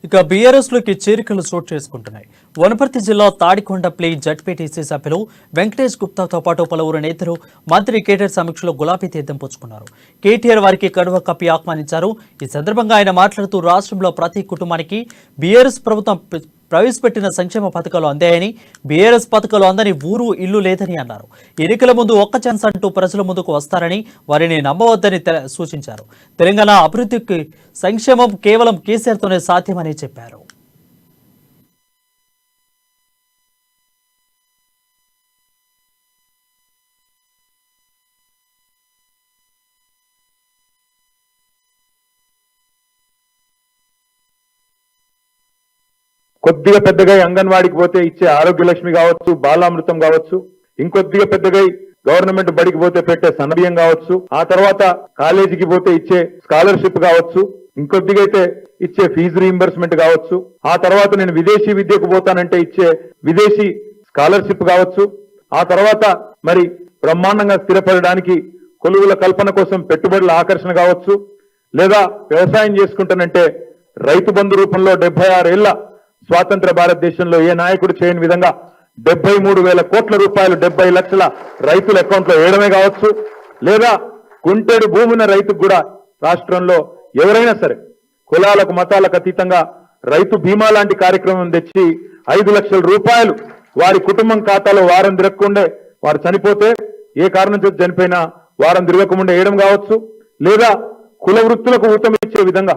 ఇక బీఆర్ఎస్ లోకి చేరికలు చోటు చేసుకుంటున్నాయి. వనపర్తి జిల్లా తాడికొండ ప్లే జడ్పీటీసీ సభ్యులు వెంకటేష్ గుప్తాతో పాటు పలువురు నేతలు మంత్రి కేటీఆర్ సమీక్షలో గులాబీ తీర్థం పుచ్చుకున్నారు. కేటీఆర్ వారికి కడువ కప్పి ఆహ్వానించారు. ఈ సందర్భంగా ఆయన మాట్లాడుతూ రాష్ట్రంలో ప్రతి కుటుంబానికి బీఆర్ఎస్ ప్రభుత్వం ప్రవేశపెట్టిన సంక్షేమ పథకాలు అందాయని, బీఆర్ఎస్ పథకాలు అందని ఊరు ఇల్లు లేదని అన్నారు. ఎన్నికల ముందు ఒక్క ఛాన్స్ అంటూ ప్రజల ముందుకు వస్తారని, వారిని నమ్మవద్దని సూచించారు. తెలంగాణ అభివృద్ధికి సంక్షేమం కేవలం కేసీఆర్తోనే సాధ్యమని చెప్పారు. కొద్దిగా పెద్దగా అంగన్వాడికి పోతే ఇచ్చే ఆరోగ్య లక్ష్మి కావచ్చు, బాలామృతం కావచ్చు, ఇంకొద్దిగా పెద్దగా గవర్నమెంట్ బడికి పోతే పెట్టే సన్నబియ్యం కావచ్చు, ఆ తర్వాత కాలేజీకి పోతే ఇచ్చే స్కాలర్షిప్ కావచ్చు, ఇంకొద్దిగా అయితే ఇచ్చే ఫీజు రీయింబర్స్మెంట్ కావచ్చు, ఆ తర్వాత నేను విదేశీ విద్యకు పోతానంటే ఇచ్చే విదేశీ స్కాలర్షిప్ కావచ్చు, ఆ తర్వాత మరి బ్రహ్మాండంగా స్థిరపడడానికి కొలువుల కల్పన కోసం పెట్టుబడుల ఆకర్షణ కావచ్చు, లేదా వ్యవసాయం చేసుకుంటానంటే రైతు బంధు రూపంలో 76 ఏళ్ల స్వాతంత్ర భారతదేశంలో ఏ నాయకుడు చేయని విధంగా 73,000 కోట్ల రూపాయలు 70 లక్షల రైతుల అకౌంట్లో వేయడమే కావచ్చు, లేదా కుంటేడు భూమిన రైతుకు కూడా రాష్ట్రంలో ఎవరైనా సరే కులాలకు మతాలకు అతీతంగా రైతు బీమా లాంటి కార్యక్రమం తెచ్చి 5 లక్షల రూపాయలు వారి కుటుంబం ఖాతాలో వారం తిరగకుండే, వారు చనిపోతే ఏ కారణం చేత చనిపోయినా వారం తిరగకుండా వేయడం కావచ్చు, లేదా కుల వృత్తులకు ఊతం ఇచ్చే విధంగా